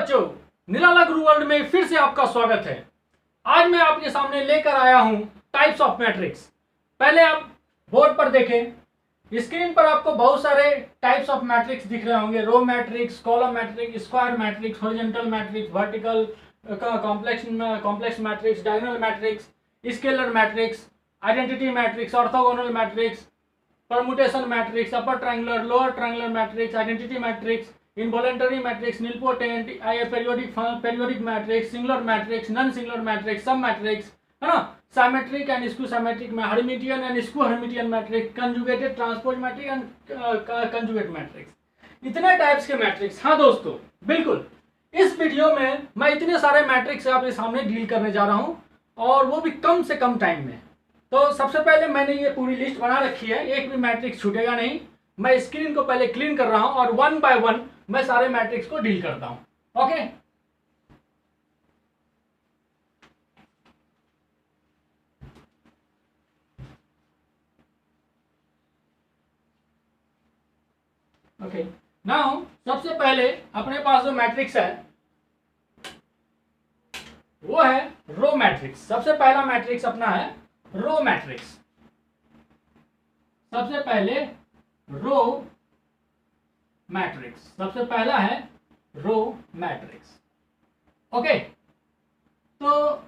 बच्चों, निराला गुरु वर्ल्ड में फिर से आपका स्वागत है। आज मैं आपके सामने लेकर आया हूं टाइप्स ऑफ मैट्रिक्स। पहले आप बोर्ड पर देखें, स्क्रीन पर आपको बहुत सारे टाइप्स ऑफ मैट्रिक्स दिख रहे होंगे। Row matrix, column matrix, square matrix, horizontal matrix, vertical, complex matrix, diagonal matrix, scalar matrix, identity matrix, orthogonal matrix, permutation matrix, upper triangular, lower triangular matrix, identity matrix, involuntary matrix, nilpotent, periodic matrix, singular matrix, non singular matrix, sub matrix, है ना, symmetric and skew symmetric में, hermitian and skew hermitian matrix, conjugated transpose matrix and conjugate matrix, इतने types के matrix. हाँ दोस्तों, बिल्कुल इस video में मैं इतने सारे मैट्रिक्स आपके सामने डील करने जा रहा हूँ, और वो भी कम से कम टाइम में। तो सबसे पहले मैंने ये पूरी लिस्ट बना रखी है, एक भी मैट्रिक्स छूटेगा नहीं। मैं स्क्रीन को पहले क्लीन कर रहा हूं और वन बाय वन मैं सारे मैट्रिक्स को डील करता हूं। Okay, okay. नाउ सबसे पहले अपने पास जो मैट्रिक्स है वो है रो मैट्रिक्स। सबसे पहला मैट्रिक्स अपना है रो मैट्रिक्स। सबसे पहले रो मैट्रिक्स, सबसे पहला है रो मैट्रिक्स। ओके, तो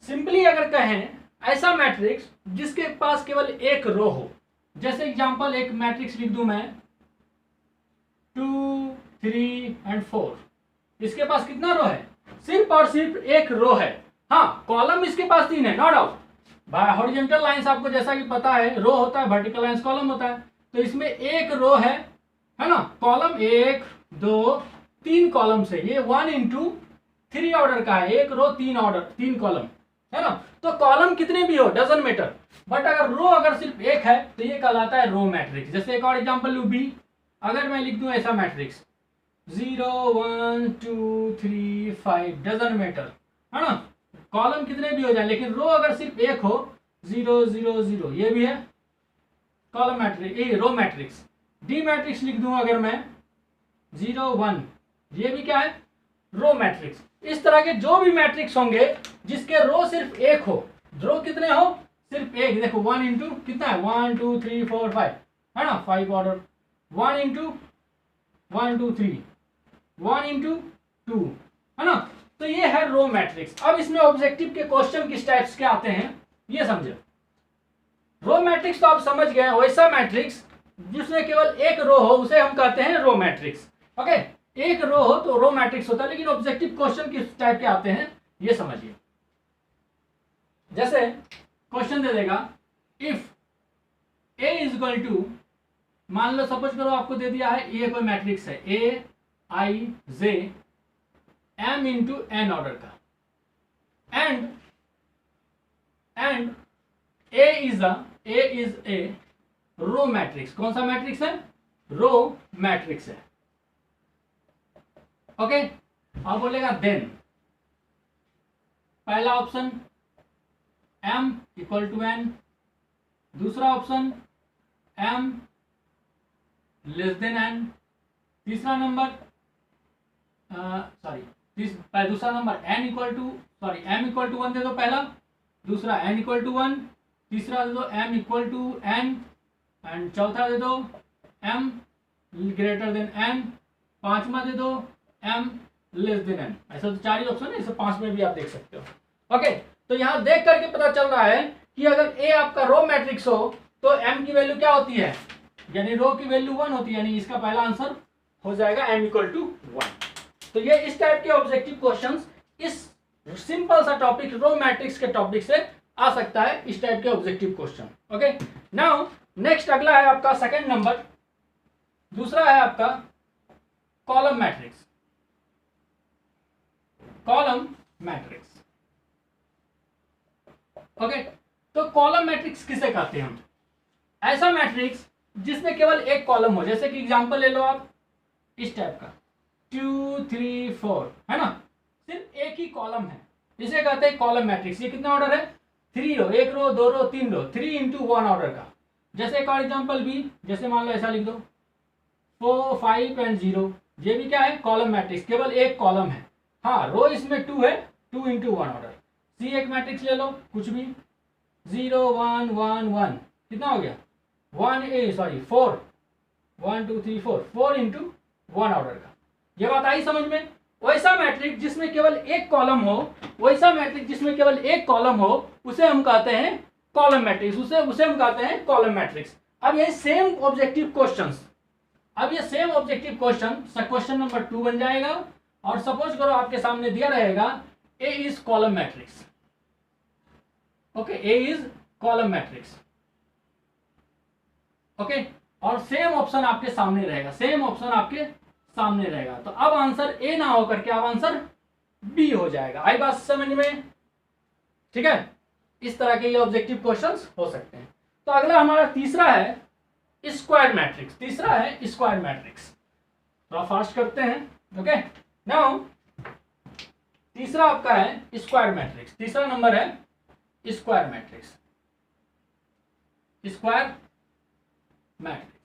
सिंपली अगर कहें ऐसा मैट्रिक्स जिसके पास केवल एक रो हो, जैसे एग्जांपल एक मैट्रिक्स लिख दूं मैं 2, 3 एंड 4। इसके पास कितना रो है? सिर्फ और सिर्फ एक रो है। हाँ, कॉलम इसके पास 3 है, नो डाउट। हॉरिजॉन्टल लाइंस आपको जैसा कि पता है रो होता है, वर्टिकल लाइंस कॉलम होता है। तो इसमें एक रो है ना, कॉलम 1, 2, 3 कॉलम से, ये 1 into 3 ऑर्डर का है। एक रो 3 कॉलम है ना। तो कॉलम कितने भी हो डजंट मैटर, बट अगर रो अगर सिर्फ एक है तो ये कहलाता है रो मैट्रिक्स। जैसे एक और एग्जांपल लू बी, अगर मैं लिख दूं ऐसा मैट्रिक्स 0, 1, 2, 3, 5 डजंट मैटर, है ना, कॉलम कितने भी हो जाए, लेकिन रो अगर सिर्फ एक हो 0, 0, 0, ये भी है कॉलम मैट्रिक्स, ये रो मैट्रिक्स। डी मैट्रिक्स लिख दूं अगर मैं 0, 1, ये भी क्या है, रो मैट्रिक्स। इस तरह के जो भी मैट्रिक्स होंगे जिसके रो सिर्फ एक हो, रो कितने हो, सिर्फ एक। देखो 1 इंटू कितना है, 1, 2, 3, 4, 5, है ना, 5 ऑर्डर, 1 इंटू 1, 2, 3, 1 इंटू 2, है ना। तो ये है रो मैट्रिक्स। अब इसमें ऑब्जेक्टिव के क्वेश्चन किस टाइप्स के आते हैं ये समझो। रो मैट्रिक्स तो आप समझ गए, वैसा मैट्रिक्स जिसमें केवल एक रो हो उसे हम कहते हैं रो मैट्रिक्स। ओके, एक रो हो तो रो मैट्रिक्स होता है, लेकिन ऑब्जेक्टिव क्वेश्चन किस टाइप के आते हैं ये समझिए। जैसे क्वेश्चन दे देगा, if A is equal to, मान लो सपोज करो आपको दे दिया है ये कोई मैट्रिक्स है A I J M into N order का, and A is a row matrix. कौन सा मैट्रिक्स है? रो मैट्रिक्स है। ओके, अब बोलेगा देन, पहला option m equal to n, दूसरा option m less than n, तीसरा नंबर दूसरा नंबर m इक्वल टू 1 दे दो पहला, दूसरा n इक्वल टू 1, तीसरा दे दो m equal to n, and चौथा दे दो m ग्रेटर देन n, पांचवा दे दो m लेस देन n। ऐसा तो 4 ही ऑप्शन है, इसे 5 में भी आप देख सकते हो। ओके, तो यहां देख करके पता चल रहा है कि अगर a आपका रो मैट्रिक्स हो तो m की वैल्यू क्या होती है, यानी रो की वैल्यू 1 होती है, यानी इसका पहला आंसर हो जाएगा m इक्वल टू 1। तो ये इस टाइप के ऑब्जेक्टिव क्वेश्चंस इस सिंपल सा टॉपिक रो मैट्रिक्स के टॉपिक से आ सकता है, इस टाइप के objective question. Okay, now next अगला है आपका सेकंड नंबर, दूसरा है आपका column matrix. Column matrix, okay, तो कॉलम मैट्रिक्स किसे कहते हैं हम? ऐसा मैट्रिक्स जिसमें केवल एक कॉलम हो, जैसे कि एग्जांपल ले लो आप इस टाइप का 2, 3, 4, है ना, सिर्फ एक ही कॉलम है, इसे कहते हैं कॉलम मैट्रिक्स। ये कितना ऑर्डर है? 3 रो, 1 रो, 2 रो, 3 रो, 3 इंटू 1 ऑर्डर का। जैसे एक और एग्जांपल भी, जैसे मान लो ऐसा लिख दो 4, 5 एंड 0, ये भी क्या है, कॉलम मैट्रिक्स, केवल एक कॉलम है। हाँ रो इसमें 2 है, 2 इंटू 1 ऑर्डर। सी एक मैट्रिक्स ले लो कुछ भी, 0 1 1 1 कितना हो गया 4 1 2 3 4 4 इंटू 1 ऑर्डर का। ये बात आई समझ में। वैसा मैट्रिक्स जिसमें केवल एक कॉलम हो, वैसा मैट्रिक्स जिसमें केवल एक कॉलम हो उसे हम कहते हैं कॉलम मैट्रिक्स, उसे हम कहते हैं कॉलम मैट्रिक्स। अब ये सेम ऑब्जेक्टिव क्वेश्चंस, अब ये सेम ऑब्जेक्टिव क्वेश्चन नंबर 2 बन जाएगा। और सपोज करो आपके सामने दिया रहेगा A is column matrix, okay, A is column matrix, okay, और सेम ऑप्शन आपके सामने रहेगा, सेम ऑप्शन आपके सामने रहेगा। तो अब आंसर ए ना होकर के अब आंसर बी हो जाएगा। आई बात समझ में? ठीक है, इस तरह के ये ऑब्जेक्टिव क्वेश्चंस हो सकते हैं। तो अगला हमारा तीसरा है स्क्वायर मैट्रिक्स, तीसरा है स्क्वायर मैट्रिक्स। थोड़ा फास्ट करते हैं, ओके। नाउ तीसरा आपका है स्क्वायर मैट्रिक्स, तीसरा नंबर है square matrix, square matrix,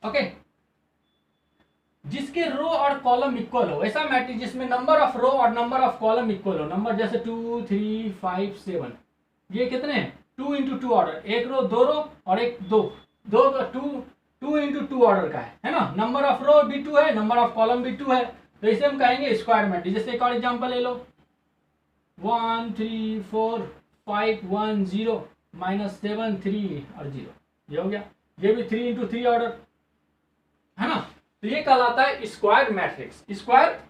okay. जिसके रो और कॉलम इक्वल हो, ऐसा मैट्रिक्स जिसमें नंबर ऑफ रो और नंबर ऑफ कॉलम इक्वल हो। नंबर जैसे 2 3 5 7, ये कितने हैं 2 इंटू 2 ऑर्डर, एक रो 2 रो और एक 2 2 इंटू 2 ऑर्डर का है ना। नंबर ऑफ रो भी 2 है, नंबर ऑफ कॉलम भी 2 है, तो इसे हम कहेंगे स्क्वायर मैट्रिक्स। जैसे एक और एग्जांपल ले लो, 1 3 4 5 1 0 -7 3 और 0, ये हो गया। ये भी 3 इंटू 3 ऑर्डर है ना। तो ये कहलाता है स्क्वायर मैट्रिक्स, स्क्वायर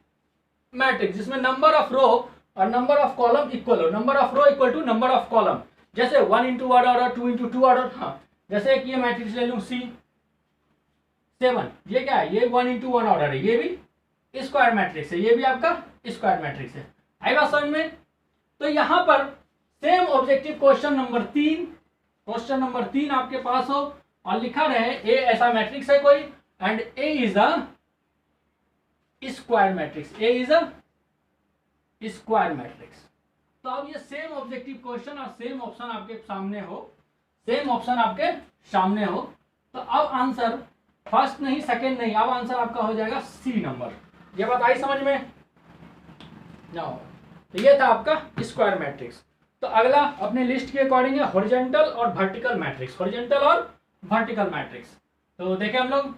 मैट्रिक्स जिसमें नंबर ऑफ रो और नंबर ऑफ कॉलम इक्वल हो, number of row equal to number of column. जैसे 1 इंटू 1 ऑर्डर, 2 इंटू 2 ऑर्डर। हाँ, जैसे एक ये मैट्रिक्स ले लूं C7, ये क्या है, ये 1 इंटू 1 ऑर्डर है, ये भी स्क्वायर मैट्रिक्स है, ये भी आपका स्क्वायर मैट्रिक्स है। आई बात समझ में? तो यहां पर same objective question number 3, question number 3 आपके पास हो और लिखा रहे ए ऐसा मैट्रिक्स है कोई and A is a square matrix, A is a square matrix. तो अब ये सेम ऑब्जेक्टिव क्वेश्चन और सेम ऑप्शन आपके सामने हो, सेम ऑप्शन आपके सामने हो, तो अब आंसर फर्स्ट नहीं सेकंड नहीं, अब आंसर आपका हो जाएगा सी नंबर। ये बात आई समझ में? जाओ, तो ये था आपका स्क्वायर मैट्रिक्स। तो अगला अपने लिस्ट के अकॉर्डिंग है हॉरिजॉन्टल और वर्टिकल मैट्रिक्स, हॉरिजॉन्टल और वर्टिकल मैट्रिक्स। तो देखें हम लोग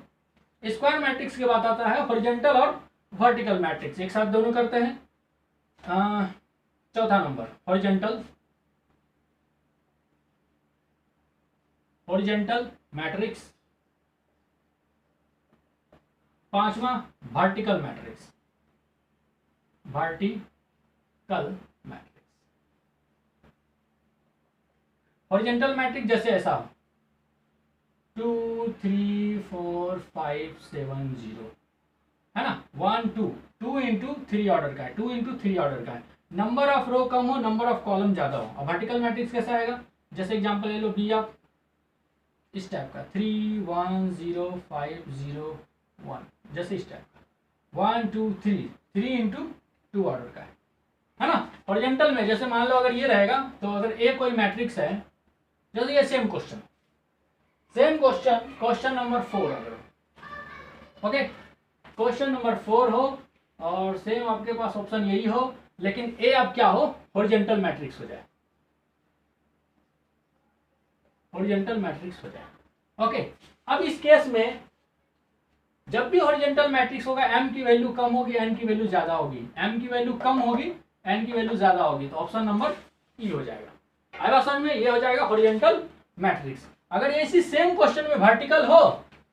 स्क्वायर मैट्रिक्स की बात आता है, हॉरिजॉन्टल और वर्टिकल मैट्रिक्स एक साथ दोनों करते हैं। चौथा नंबर हॉरिजॉन्टल, हॉरिजॉन्टल मैट्रिक्स। पांचवा vertical matrix, vertical matrix. Horizontal matrix जैसे ऐसा 2 3 4 5 7 0 है ना, 1 2 2 इंटू 3 ऑर्डर का है, 2 इंटू 3 ऑर्डर का है। नंबर ऑफ रो कम हो, नंबर ऑफ कॉलम ज्यादा हो। अब वर्टिकल मैट्रिक्स कैसा आएगा, जैसे एग्जांपल ले लो बी आप इस टाइप का 3 1 0 5 0 1, जैसे इस टाइप का 1 2 3 3 इंटू 2 ऑर्डर का है ना। हॉरिजॉन्टल में जैसे मान लो अगर ये रहेगा, तो अगर ए कोई मैट्रिक्स है, जैसे ये same question, same question, question number 4 अगर, ओके, क्वेश्चन नंबर 4 हो और सेम आपके पास ऑप्शन यही हो, लेकिन ए अब क्या हो, हॉरिजॉन्टल मैट्रिक्स हो जाए, हॉरिजॉन्टल मैट्रिक्स हो जाए, ओके। अब इस केस में जब भी हॉरिजॉन्टल मैट्रिक्स होगा, एम की वैल्यू कम होगी, एन की वैल्यू ज्यादा होगी, एम की वैल्यू कम होगी, एन की वैल्यू ज्यादा होगी, तो ऑप्शन नंबर ई हो जाएगा। आएगा समझ में, ये हो जाएगा हॉरिजॉन्टल मैट्रिक्स। अगर ये इसी सेम क्वेश्चन में वर्टिकल हो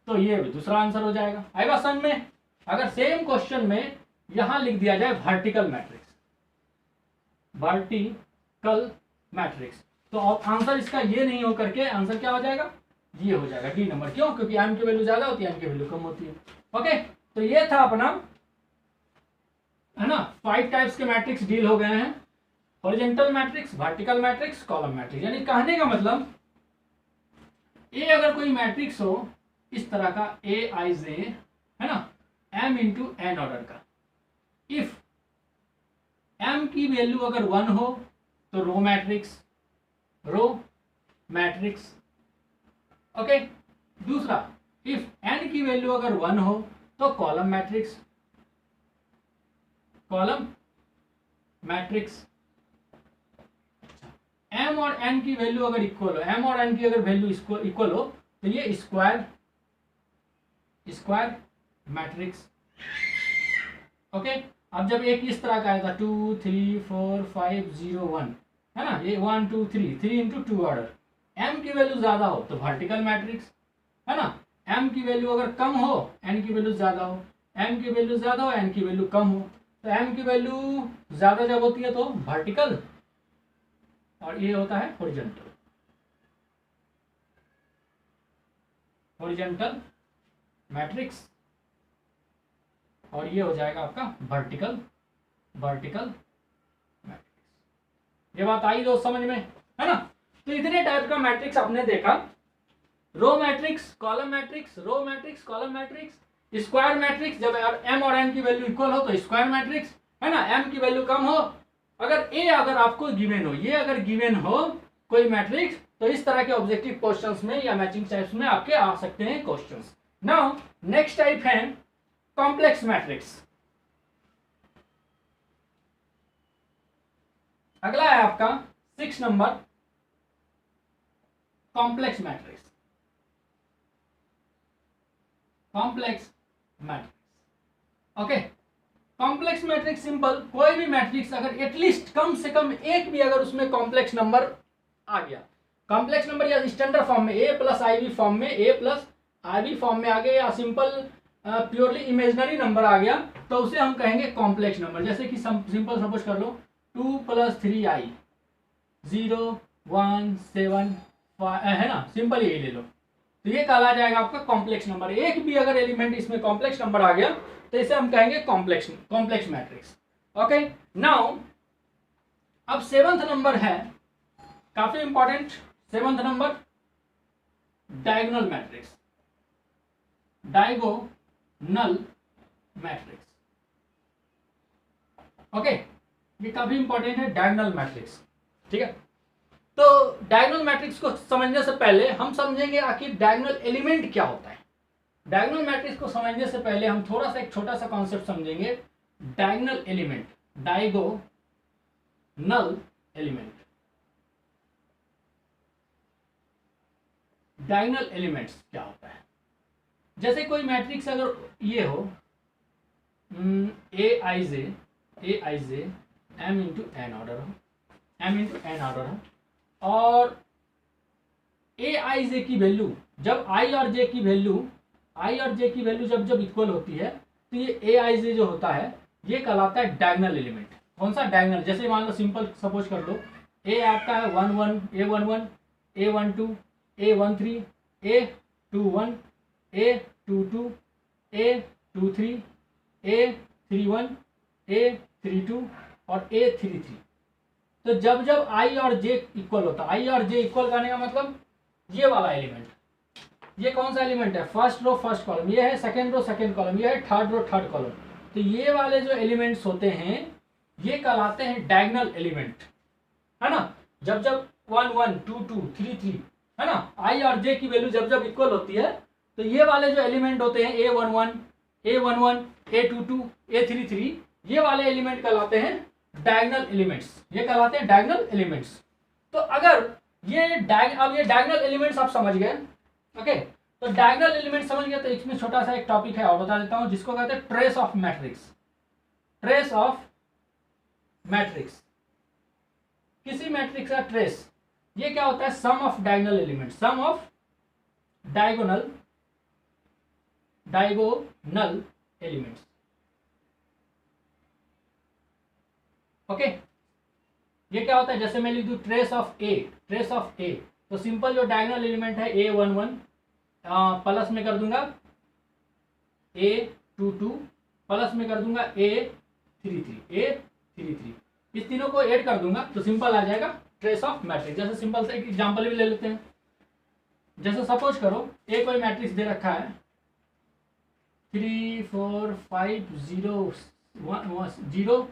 तो ये दूसरा आंसर हो जाएगा। आएगा समझ में? अगर सेम क्वेश्चन में यहां लिख दिया जाए वर्टिकल मैट्रिक्स, वर्टिकल मैट्रिक्स, तो आंसर इसका ये नहीं हो करके आंसर क्या हो जाएगा, ये हो जाएगा डी नंबर। क्यों? क्योंकि एम की वैल्यू ज्यादा होती है, एन की वैल्यू कम होती है। ओके, तो ये था अपना, है ना, 5 टाइप्स के मैट्रिक्स डील हो गए हैं, horizontal matrix, vertical matrix, column matrix. यानी कहने का मतलब ए अगर कोई मैट्रिक्स हो इस तरह का ए आई जे, है ना, एम इंटू एन ऑर्डर का, इफ एम की वैल्यू अगर 1 हो तो row matrix, row matrix, okay. दूसरा, इफ एन की वैल्यू अगर 1 हो तो column matrix, column matrix. M और एन की वैल्यू अगर इक्वल हो, एम और एन की अगर वैल्यू इक्वल हो तो ये स्क्वायर मैट्रिक्स। ओके, अब जब एक इस तरह का आएगा 2 3 4 5 0 1 है ना, ये 1 2 3 3 इंटू 2 ऑर्डर, एम की वैल्यू ज्यादा हो तो वर्टिकल मैट्रिक्स है ना, एम की वैल्यू अगर कम हो एन की वैल्यू ज्यादा हो, एम की वैल्यू ज्यादा हो एन की वैल्यू कम हो, तो एम की वैल्यू ज्यादा जब होती है तो वर्टिकल और ये होता है हॉरिजॉन्टल मैट्रिक्स, और ये हो जाएगा आपका वर्टिकल मैट्रिक्स। ये बात आई दोस्त समझ में, है ना। तो इतने टाइप का मैट्रिक्स आपने देखा, row matrix, column matrix, row matrix, column matrix, square matrix, जब एम और एन की वैल्यू इक्वल हो तो स्क्वायर मैट्रिक्स है ना, एम की वैल्यू कम हो, अगर आपको गिवन हो, ये अगर गिवन हो कोई मैट्रिक्स, तो इस तरह के ऑब्जेक्टिव क्वेश्चंस में या मैचिंग टाइप्स में आपके आ सकते हैं क्वेश्चंस। नाउ नेक्स्ट टाइप है कॉम्प्लेक्स मैट्रिक्स। अगला है आपका 6 number complex matrix. Okay, complex matrix simple, कोई भी मैट्रिक्स अगर एटलीस्ट कम से कम एक भी अगर उसमें कॉम्प्लेक्स नंबर आ गया, कॉम्प्लेक्स नंबर या स्टैंडर्ड फॉर्म में ए प्लस आई बी फॉर्म में, ए प्लस आई बी फॉर्म में आ गया, या सिंपल प्योरली इमेजनरी नंबर आ गया, तो उसे हम कहेंगे कॉम्प्लेक्स नंबर। जैसे कि सिंपल सपोज कर लो 2 + 3i 0 1 7 5 है ना, सिंपल यही ले लो, तो ये कहा जाएगा आपका कॉम्प्लेक्स नंबर। एक भी अगर एलिमेंट इसमें कॉम्प्लेक्स नंबर आ गया तो इसे हम कहेंगे कॉम्प्लेक्स मैट्रिक्स। ओके, नाउ अब 7th नंबर है, काफी important 7th number, diagonal matrix. Diagonal matrix, okay, ये काफी इंपॉर्टेंट है डायगोनल मैट्रिक्स, ठीक है। तो डायगोनल मैट्रिक्स को समझने से पहले हम समझेंगे आखिर डायगोनल एलिमेंट क्या होता है। डायगोनल मैट्रिक्स को समझने से पहले हम थोड़ा सा एक छोटा सा कॉन्सेप्ट समझेंगे, diagonal element. Diagonal element, diagonal elements क्या होता है। जैसे कोई मैट्रिक्स अगर ये हो ए I J M into N order हो, और ए आई जे की वैल्यू जब आई और जे की वैल्यू जब इक्वल होती है तो ये ए आई जे जो होता है ये कहलाता है डायगोनल एलिमेंट। कौन सा डायगोनल, जैसे मान लो सिंपल सपोज कर लो ए आपका है 1 1 ए 1 1 ए 1 2 ए 1 3 ए 2 1 ए 2 2 ए 2 3 ए 3 1 ए 3 2 और ए 3 3। तो जब जब आई और जे इक्वल होता है, आई और जे इक्वल करने का मतलब ये वाला एलिमेंट, ये कौन सा एलिमेंट है, फर्स्ट रो फर्स्ट कॉलम, ये है सेकंड रो सेकंड कॉलम, ये है थर्ड रो थर्ड कॉलम। तो ये वाले जो एलिमेंट्स होते हैं ये कहलाते हैं डायगोनल एलिमेंट, है ना। जब जब 1 1 2 2 3 3 है ना, आई और जे की वैल्यू जब जब इक्वल होती है तो ये वाले जो एलिमेंट होते हैं ए 1 1 ए 1 1 ए 2 2 ए 3 3, ये वाले एलिमेंट कहलाते हैं डायगोनल एलिमेंट्स, ये कहलाते हैं डायगोनल एलिमेंट्स। तो अगर ये डायगोनल एलिमेंट्स आप समझ गए, ओके, तो डायगोनल एलिमेंट समझ गए, तो इसमें छोटा सा एक टॉपिक है और बता देता हूं जिसको कहते हैं trace of matrix. Trace of matrix, किसी मैट्रिक्स का ट्रेस, ये क्या होता है, sum of diagonal element, sum of diagonal elements, okay. ये क्या होता है, जैसे मैं लिख दूं ट्रेस ऑफ ए, तो सिंपल जो डायगोनल एलिमेंट है ए 1 1 प्लस में कर दूंगा ए 2 2 प्लस में कर दूंगा ए 3 3, इस तीनों को ऐड कर दूंगा तो सिंपल आ जाएगा ट्रेस ऑफ मैट्रिक्स। जैसे सिंपल से एक एग्जांपल भी ले लेते हैं, जैसे सपोज करो ए कोई मैट्रिक्स दे रखा है 3 4 5 0 0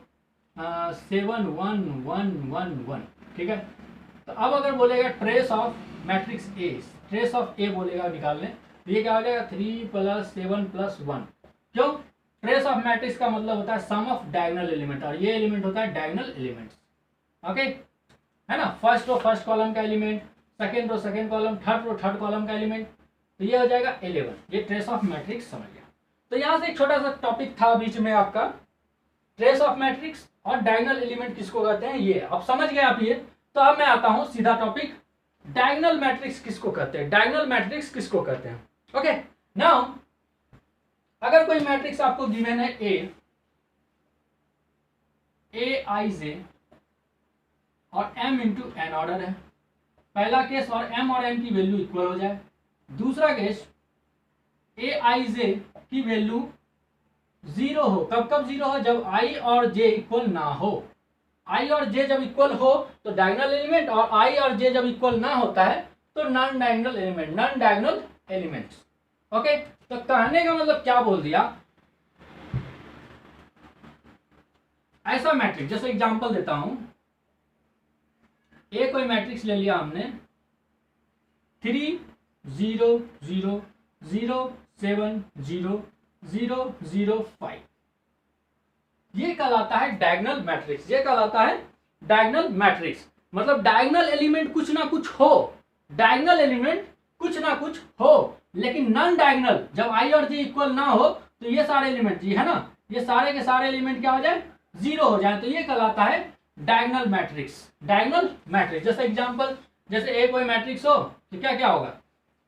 7 1 1 1 1, ठीक है। तो अब अगर बोलेगा trace of matrix A, trace of A बोलेगा निकालने, तो ये क्या हो जाएगा 3 + 7 + 1। क्यों, ट्रेस ऑफ मैट्रिक्स का मतलब होता है सम ऑफ डायगोनल एलिमेंट, और ये एलिमेंट होता है डायगोनल एलिमेंट्स। ओके, है ना, फर्स्ट रो फर्स्ट कॉलम का element, second row second column, third row third column का एलिमेंट, तो ये हो जाएगा 11। ये ट्रेस ऑफ मैट्रिक्स समझ गया। तो यहाँ से एक छोटा सा टॉपिक था बीच में आपका, ट्रेस ऑफ मैट्रिक्स और डायगोनल एलिमेंट किसको कहते हैं, ये अब समझ गए आप ये। तो अब मैं आता हूं सीधा टॉपिक, डायगोनल मैट्रिक्स किसको कहते हैं, डायगोनल मैट्रिक्स किसको कहते हैं। ओके, नाउ अगर कोई मैट्रिक्स आपको गिवन है ए आई जे और m इंटू एन ऑर्डर है, पहला केस और m और n की वैल्यू इक्वल हो जाए, दूसरा केस ए आई जे की वैल्यू 0 हो। कब कब 0 हो, जब i और j इक्वल ना हो। i और j जब इक्वल हो तो डायगोनल एलिमेंट, और i और j जब इक्वल ना होता है तो non diagonal element, non diagonal elements. Okay, तो कहने का मतलब क्या बोल दिया, ऐसा मैट्रिक्स, जैसे एग्जांपल देता हूं, ए कोई मैट्रिक्स ले लिया हमने 3 0 0 0 7 0 0 0 5, ये कहलाता है डायगोनल मैट्रिक्स, ये कहलाता है डायगोनल मैट्रिक्स। मतलब डायगोनल एलिमेंट कुछ ना कुछ हो, डायगोनल एलिमेंट कुछ ना कुछ हो, लेकिन नॉन डायगोनल, जब आई और जे इक्वल ना हो तो ये सारे एलिमेंट, जी है ना, ये सारे के सारे एलिमेंट क्या हो जाए, 0 हो जाए, तो ये कहलाता है डायगोनल मैट्रिक्स, डायगोनल मैट्रिक्स। जैसे एग्जांपल, जैसे ए कोई मैट्रिक्स हो तो क्या क्या होगा,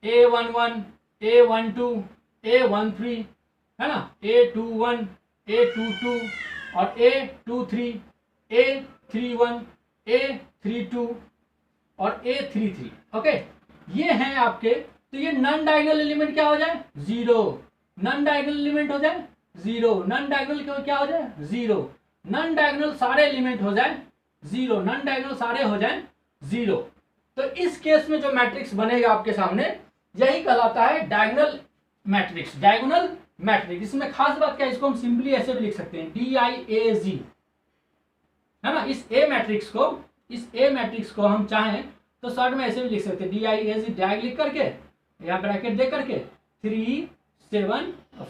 A11 A12 A13, है ना, A21 A22 और A23 A31 A32 और A33। ओके, ये हैं आपके, तो ये नॉन डायगोनल एलिमेंट क्या हो जाए, 0, नॉन डायगोनल एलिमेंट हो जाए 0, नॉन डायगोनल क्या हो जाए 0, नॉन डायगोनल सारे एलिमेंट हो जाए 0, नॉन डायगोनल सारे हो जाए 0। तो इस केस में जो मैट्रिक्स बनेगा आपके सामने, यही कहलाता है डायगोनल मैट्रिक्स, डायगोनल मैट्रिक्स। इसमें खास बात क्या है, इसको हम सिंपली ऐसे भी लिख सकते हैं DIAG, है ना। इस ए मैट्रिक्स को हम चाहें तो शॉर्ट में ऐसे भी लिख सकते हैं DIAG, डायग लिख करके या ब्रैकेट दे करके 3 7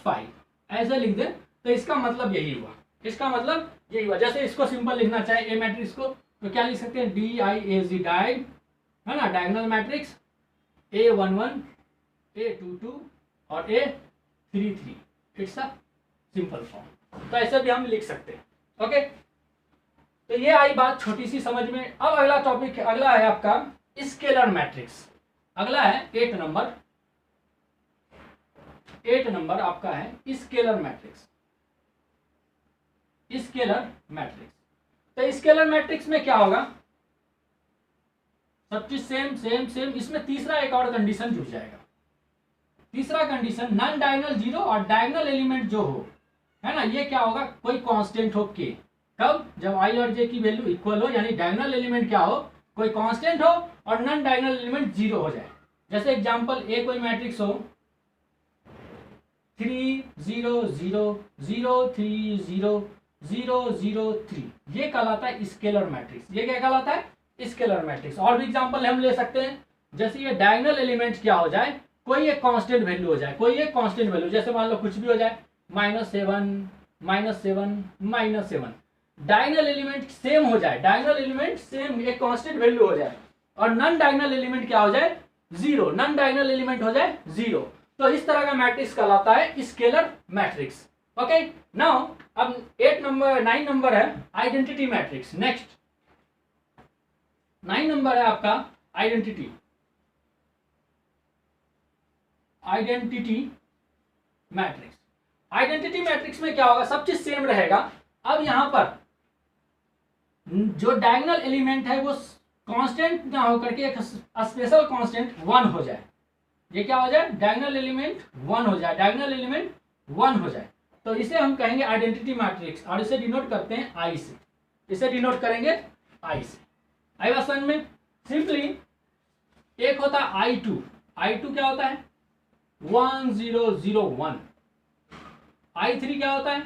5 ऐसे लिख दे, तो इसका मतलब यही हुआ, इसका मतलब यही हुआ। जैसे इसको सिंपल लिखना चाहे ए मैट्रिक्स को तो क्या लिख सकते हैं, DIAG, डायग, है ना, डायगोनल मैट्रिक्स A11 A22 और A33, it's a simple form. तो ऐसे भी हम लिख सकते हैं। ओके, तो ये आई बात छोटी सी समझ में। अब अगला टॉपिक, अगला है आपका स्केलर मैट्रिक्स। अगला है 8 नंबर आपका है स्केलर मैट्रिक्स, स्केलर मैट्रिक्स। तो स्केलर मैट्रिक्स में क्या होगा, सब चीज सेम सेम सेम। इसमें तीसरा एक और कंडीशन जुड़ जाएगा, तीसरा कंडीशन, नॉन डायगोनल 0 और डायगोनल एलिमेंट जो हो, है ना, ये क्या होगा, कोई कांस्टेंट हो के। कब, जब आई और जे की वैल्यू इक्वल हो, यानी डायगोनल एलिमेंट क्या हो, कोई कांस्टेंट हो और नॉन डायगोनल एलिमेंट 0 हो जाए। जैसे एग्जांपल, ए कोई मैट्रिक्स हो 3 0 0 0 3 0 0 0 3, ये कहलाता है स्केलर मैट्रिक्स। ये क्या कहलाता है, स्केलर मैट्रिक्स। और भी एग्जांपल हम ले सकते हैं, जैसे ये डायगोनल एलिमेंट क्या हो जाए, कोई एक कांस्टेंट वैल्यू हो जाए, कोई एक कांस्टेंट वैल्यू, जैसे मान लो कुछ भी हो जाए, -7 -7 डायगोनल एलिमेंट सेम हो जाए, डायगोनल एलिमेंट सेम एक कांस्टेंट वैल्यू हो जाए, और नॉन डायगोनल एलिमेंट क्या हो जाए, 0, नॉन डायगोनल एलिमेंट हो जाए 0। तो इस तरह का मैट्रिक्स कहलाता है स्केलर मैट्रिक्स। ओके, नाउ अब 9 नंबर है आइडेंटिटी मैट्रिक्स। नेक्स्ट 9 नंबर है आपका आइडेंटिटी मैट्रिक्स। आइडेंटिटी मैट्रिक्स में क्या होगा, सब चीज सेम रहेगा। अब यहां पर जो डायगोनल एलिमेंट है वो कांस्टेंट ना होकर के एक स्पेशल कांस्टेंट 1 हो जाए। ये क्या हो जाए, डायगोनल एलिमेंट 1 हो जाए, डायगोनल एलिमेंट 1 हो जाए, तो इसे हम कहेंगे आइडेंटिटी मैट्रिक्स, और इसे डिनोट करते हैं आई से, इसे डिनोट करेंगे आई से। आई बात समझ में, सिंपली एक होता है I2 क्या होता है 1 0 0 1, I3 क्या होता है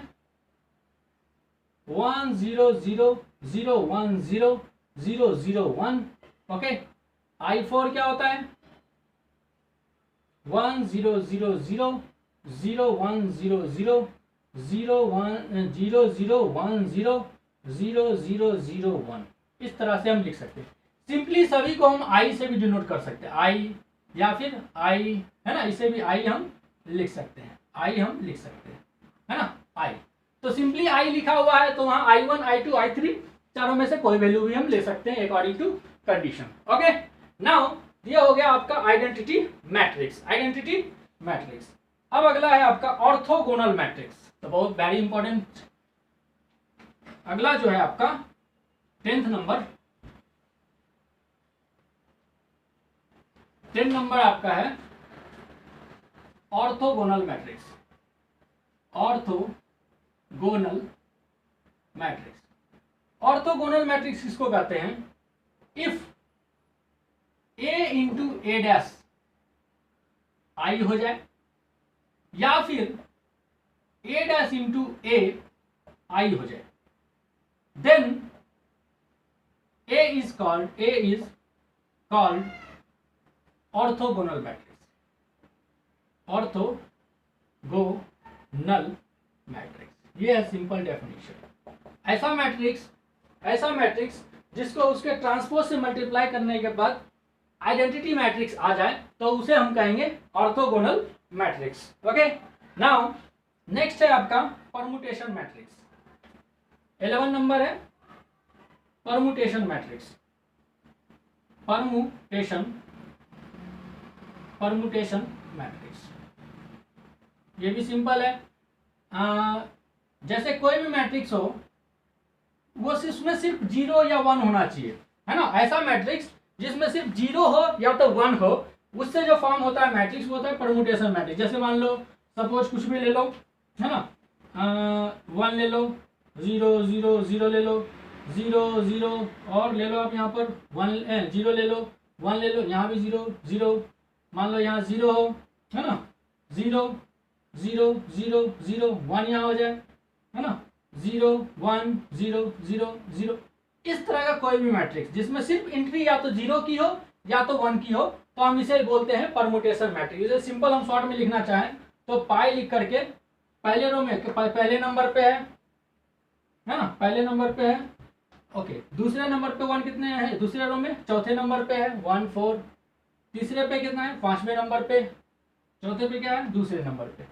1 0 0 0 1 0 0 0 1। ओके, I4 क्या होता है 1 0 0 0 0 1 0 0 0 0 0 1 0 0 0 0 1, इस तरह से हम लिख सकते हैं। सिंपली सभी को हम आई से भी डिनोट कर सकते हैं, आई या फिर आई, है ना, इसे भी आई हम लिख सकते हैं, आई हम लिख सकते हैं, है ना, आई। तो सिंपली आई लिखा हुआ है तो वहां I1 I2 I3 चारों में से कोई वैल्यू भी हम ले सकते हैं according to condition. Okay, now ये हो गया आपका आइडेंटिटी मैट्रिक्स, आइडेंटिटी मैट्रिक्स। अब अगला है आपका ऑर्थोगोनल मैट्रिक्स, तो बहुत वेरी इंपॉर्टेंट। अगला जो है आपका 10th नंबर आपका है orthogonal matrix, orthogonal matrix. Orthogonal matrix किसको कहते हैं? If A into A dash I हो जाए या फिर A dash into A I हो जाए, then A is called orthogonal matrix, orthogonal matrix. ये है सिंपल डेफिनेशन। ऐसा मैट्रिक्स जिसको उसके ट्रांसपोज से मल्टीप्लाई करने के बाद आइडेंटिटी मैट्रिक्स आ जाए तो उसे हम कहेंगे orthogonal matrix. Okay, now next है आपका परमुटेशन मैट्रिक्स। 11 नंबर है परमुटेशन मैट्रिक्स। परमुटेशन मैट्रिक्स ये भी सिंपल है। जैसे कोई भी मैट्रिक्स हो वो उसमें सिर्फ 0 या 1 होना चाहिए, है ना। ऐसा मैट्रिक्स जिसमें सिर्फ 0 हो या तो 1 हो, उससे जो फॉर्म होता है मैट्रिक्स वो होता है परमुटेशन मैट्रिक्स। जैसे मान लो सपोज कुछ भी ले लो, है ना, 1 ले लो, 0 0 0 ले लो, 0 0 और ले लो आप यहाँ पर 1 0 ले लो, 1 ले लो, यहाँ भी 0 0, मान लो यहाँ 0 हो, है ना, 0 0 0 0 1 यहाँ हो जाए, है ना, 0 1 0 0 0। इस तरह का कोई भी मैट्रिक्स जिसमें सिर्फ एंट्री या तो 0 की हो या तो 1 की हो तो हम इसे बोलते हैं परमुटेशन मैट्रिक्स। इसे सिंपल हम शॉर्ट में लिखना चाहें तो पाई लिख करके पहले रो में पहले नंबर पे है ना, पहले नंबर पे है। ओके, दूसरे नंबर पे 1 कितने हैं? दूसरे रो में चौथे नंबर पे है 1 4, तीसरे पे कितना है? 5वें नंबर पे, चौथे पे क्या है? दूसरे नंबर पे।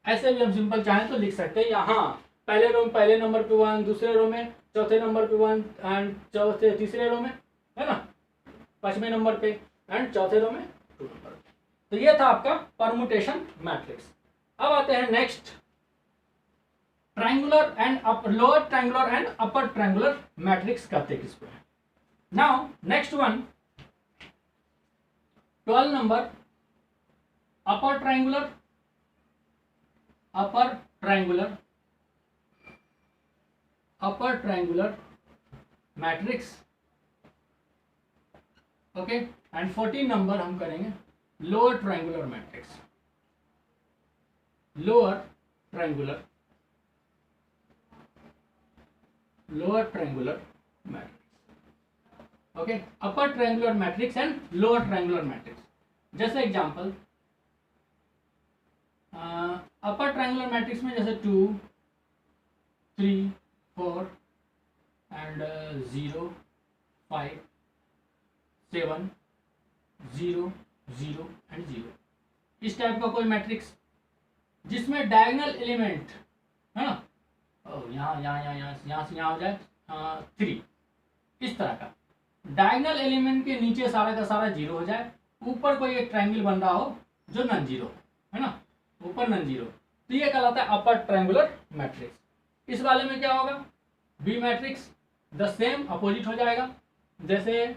ऐसे भी हम सिंपल चाहें तो लिख सकते हैं। यहाँ पहले रो में पहले नंबर पे 1, दूसरे रो में चौथे नंबर पे 1 एंड चौथे तीसरे रो में, है ना, 5वें नंबर पे एंड चौथे रो में 2 नंबर। तो ये था आपका परमुटेशन मैट्रिक्स। अब आते हैं next, triangular and lower triangular and upper triangular matrix कहते हैं किसको है। Now next one 12 number upper triangular matrix. Okay, and 14 number हम करेंगे lower triangular matrix, lower triangular matrix. Okay, upper triangular matrix and lower triangular matrix. जैसे example upper triangular matrix में जैसे 2 3 4 and 0 5 7 0 0 and 0, इस टाइप का कोई matrix जिसमें diagonal element, है ना, यहाँ से यहाँ हो जाए 3, इस तरह का डायगोनल एलिमेंट के नीचे सारा का सारा 0 हो जाए, ऊपर कोई एक ट्रायंगल बन रहा हो जो नॉन जीरो, है ना, ऊपर नॉन जीरो, तो ये कहलाता है अपर ट्रायंगुलर मैट्रिक्स। इस वाले में क्या होगा? B matrix the same opposite हो जाएगा, जैसे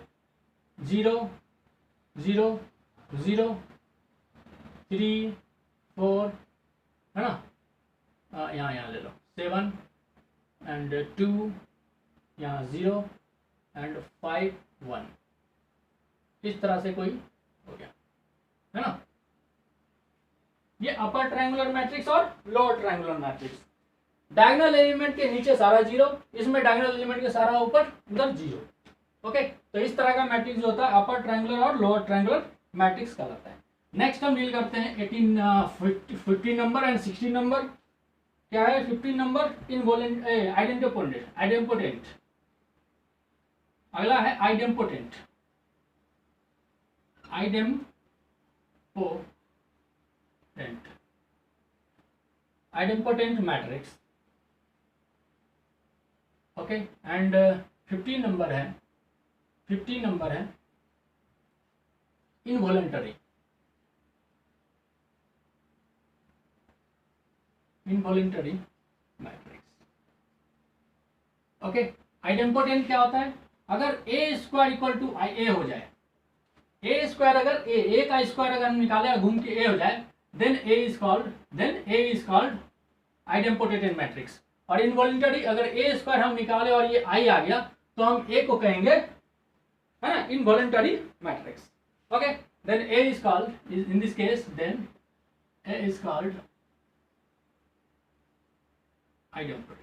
0 0 0 3 4, है ना, यहाँ ले लो 7 एंड 2, यहाँ 0 एंड 5 1, इस तरह से कोई हो गया, है ना। ये अपर ट्रायंगुलर मैट्रिक्स और lower triangular matrix. Diagonal element के नीचे सारा 0, इसमें डायगोनल एलिमेंट के सारा ऊपर उधर 0। ओके, तो इस तरह का मैट्रिक्स जो होता है अपर ट्रायंगुलर और लोअर ट्रायंगुलर मैट्रिक्स कहलाता है। नेक्स्ट हम डील करते हैं 15 नंबर एंड 16 नंबर। क्या है 15 नंबर आइडेम्पोटेंट। अगला है idempotent matrix. Okay and 15 number है इनवॉलेंटरी मैट्रिक्स। ओके आइडेम्पोटेंट क्या होता है, अगर ए स्क्वायर इक्वल टू ए हो जाए, ए स्क्वायर अगर ए का स्क्वायर अगर हम निकाले घूम के ए हो जाए, then A is called idempotent matrix. और इनवॉलेंटरी अगर ए स्क्वायर हम निकाले और ये आई आ गया तो हम ए को कहेंगे, है ना, involuntary matrix. Okay then A is called in this case, then A is called idempotent.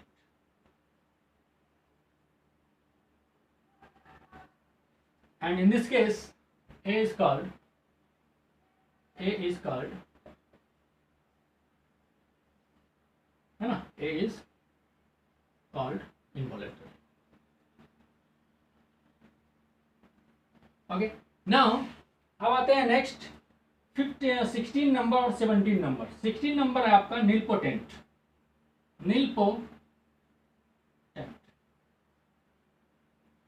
And in this case A is called है ना, A is called involuntary. Okay, now अब आते हैं नेक्स्ट 16 नंबर और 17 नंबर। 16 नंबर है आपका nilpotent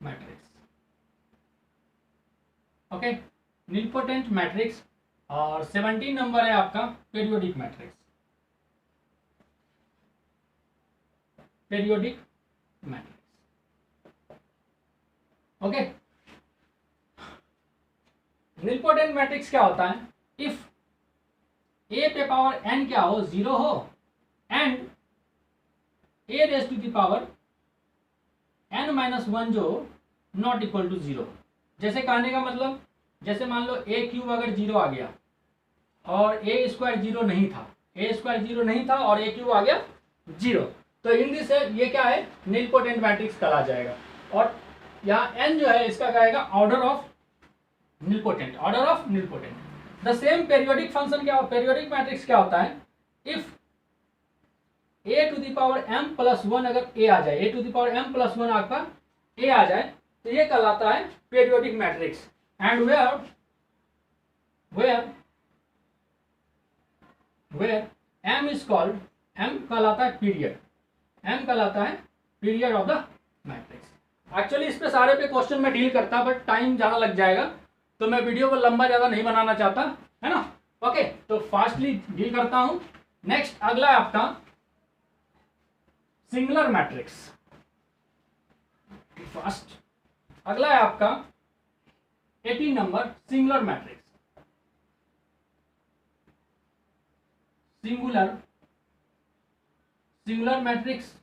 matrix. Okay nilpotent matrix. और 17 number है आपका periodic matrix. Okay nilpotent matrix क्या होता है, इफ ए पे पावर n क्या हो, 0 हो, and a raise to the power n-1 जो नॉट इक्वल टू 0। जैसे कहने का मतलब, जैसे मान लो a क्यूब अगर 0 आ गया और a स्क्वायर 0 नहीं था और a क्यूब आ गया 0, तो इन दिस ये क्या है, नीलपोटेंट मैट्रिक्स कहा जाएगा। और यहाँ n जो है इसका कहेगा order of nilpotent. The same periodic function क्या, पेरियोडिक मैट्रिक्स क्या होता है, if a to the power m+1 अगर a आ जाए, a to the power m+1 आपका a आ जाए, तो ये कहलाता है periodic matrix. And where m is called, m कहलाता है period of the matrix. Actually इस पे सारे पे क्वेश्चन में डील करता, बट टाइम ज़्यादा लग जाएगा तो मैं वीडियो को लंबा ज़्यादा नहीं बनाना चाहता, है ना। ओके तो फास्टली डील करता हूं। नेक्स्ट अगला है आपका सिंगुलर मैट्रिक्स। फर्स्ट अगला है आपका 18 number singular matrix. Singular matrix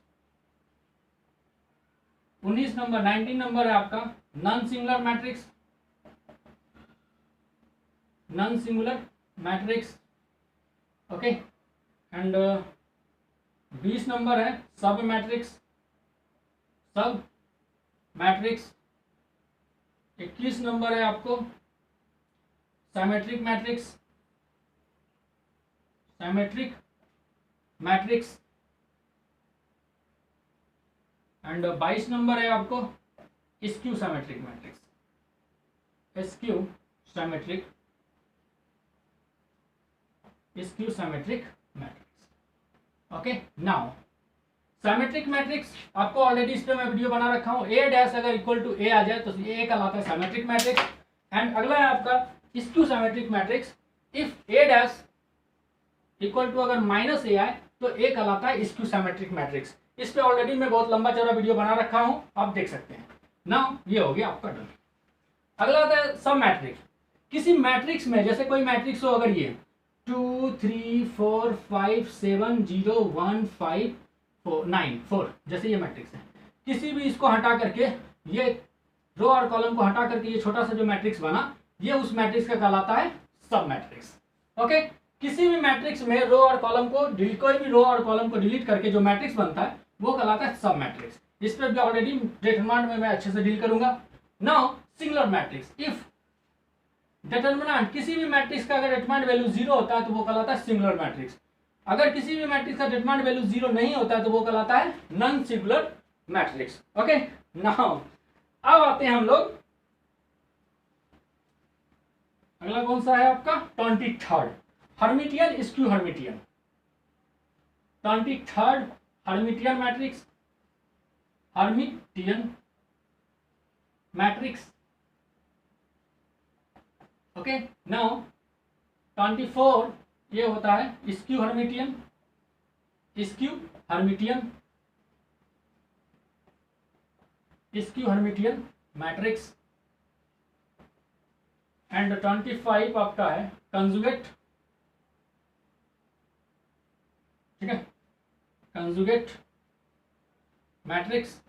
19 number 19 number है आपका non singular matrix. Okay and 20 number है सब मैट्रिक्स। 21 नंबर है आपको सिमेट्रिक मैट्रिक्स। एंड 22 नंबर है आपको skew symmetric matrix. Okay now symmetric matrix आपको ऑलरेडी इस पे मैं वीडियो बना रखा हूँ। a डैश अगर इक्वल टू a आ जाए तो ये कहलाता है सिमेट्रिक मैट्रिक्स। एंड अगला है आपका skew symmetric matrix. If a dash equal to अगर -a आए तो a कहलाता है स्क्यू सिमेट्रिक मैट्रिक्स। इस पे ऑलरेडी मैं बहुत लंबा चौड़ा वीडियो बना रखा हूँ, आप देख सकते हैं। नाउ ये हो गया आपका डन। अगला आता है सब मैट्रिक्स। किसी मैट्रिक्स में जैसे कोई मैट्रिक्स हो, अगर ये 2 3 4 5 7 0 1 5 4 9 4 जैसे ये मैट्रिक्स है, किसी भी इसको हटा करके, ये रो और कॉलम को हटा करके ये छोटा सा जो मैट्रिक्स बना, ये उस मैट्रिक्स का कहलाता है सब मैट्रिक्स। ओके किसी भी मैट्रिक्स में रो और कॉलम को कोई भी रो और कॉलम को डिलीट करके जो मैट्रिक्स बनता है वो कहलाता है सब मैट्रिक्स। इस पर भी ऑलरेडी डिटरमिनेंट में मैं अच्छे से डील करूंगा। Now singular matrix. If determinant किसी भी मैट्रिक्स का अगर डिटरमिनेंट वैल्यू 0 होता है तो वो कहलाता है सिंगुलर मैट्रिक्स। अगर किसी भी मैट्रिक्स का डिटरमिनेंट वैल्यू 0 नहीं होता है तो वो कहलाता है non singular matrix. Okay, now अब आते हैं हम लोग, अगला कौन सा है आपका 23rd Hermitian skew Hermitian. 23rd Hermitian matrix, Hermitian matrix. Okay, now 24 ये होता है skew Hermitian, skew Hermitian, skew hermitian matrix. And 25 आपका है कंजुगेट, ठीक है, कंजुगेट मैट्रिक्स।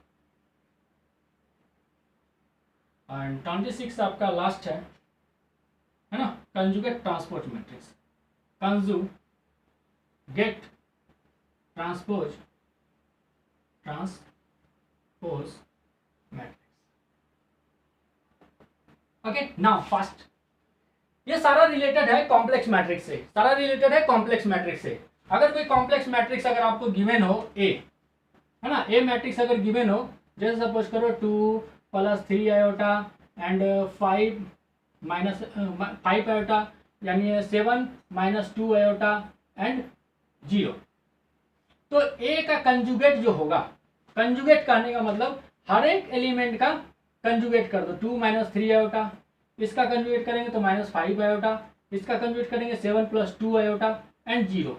एंड 26 आपका लास्ट है ना, conjugate transpose matrix, conjugate transpose matrix. Okay, now first, ये सारा रिलेटेड है कॉम्प्लेक्स मैट्रिक्स से, सारा रिलेटेड है कॉम्प्लेक्स मैट्रिक्स से। अगर कोई कॉम्प्लेक्स मैट्रिक्स अगर आपको गिवन हो ए, है ना, ए मैट्रिक्स अगर गिवन हो, जैसे सपोज करो 2 + 3 आयोटा एंड 5 आयोटा, यानी 7 - 2 आयोटा एंड 0, तो ए का कंजुगेट जो होगा, कंजुगेट करने का मतलब हर एक एलिमेंट का कंजुगेट कर दो। 2 - 3 आयोटा, इसका कंजुगेट करेंगे तो -5 आयोटा, इसका कंजुगेट करेंगे 7 + 2 आयोटा एंड 0।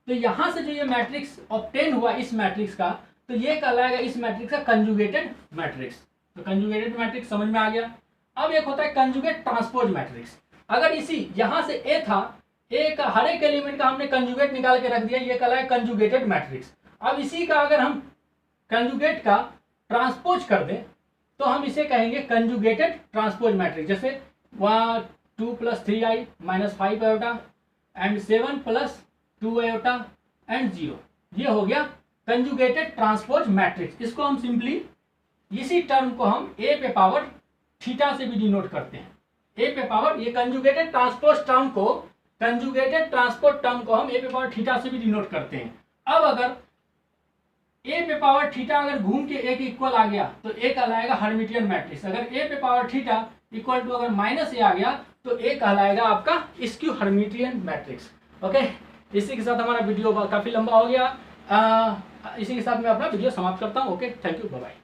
तो यहां से जो ये मैट्रिक्स ऑब्टेन हुआ इस मैट्रिक्स का, तो ये कहलाएगा इस मैट्रिक्स का कंजुगेटेड मैट्रिक्स। तो कंजुगेटेड मैट्रिक्स समझ में आ गया। अब एक होता है कंजुगेट ट्रांसपोज मैट्रिक्स। अगर इसी यहां से ए था, ए का हर एक एलिमेंट का हमने कंजुगेट निकाल के रख दिया, ये कहलाएगा कंजुगेटेड मैट्रिक्स। अब इसी का अगर हम कंजुगेट का ट्रांसपोज कर दें तो हम इसे कहेंगे कंजुगेटेड ट्रांसपोज मैट्रिक्स। जैसे 2 + 3i -5 iota and 7 + 2 iota and 0, ये हो गया कंजुगेटेड ट्रांसपोज मैट्रिक्स। इसको हम सिंपली इसी टर्म को हम ए पे पावर थीटा से भी डिनोट करते हैं। ए पे पावर, ये कंजुगेटेड ट्रांसपोज टर्म को, कंजुगेटेड ट्रांसपोज टर्म को हम ए पे पावर थीटा से भी डिनोट करते हैं। अब अगर ए पे पावर थीटा अगर घूम के ए के इक्वल आ गया तो ए कहलाएगा हर्मिटियन मैट्रिक्स। अगर ए पे पावर थीटा इक्वल टू अगर -a आ गया तो ए कहलाएगा आपका स्क्यू हर्मिटियन मैट्रिक्स। ओके, इसी के साथ हमारा वीडियो काफी लंबा हो गया। इसी के साथ मैं अपना वीडियो समाप्त करता हूँ। Okay, thank you, bye bye.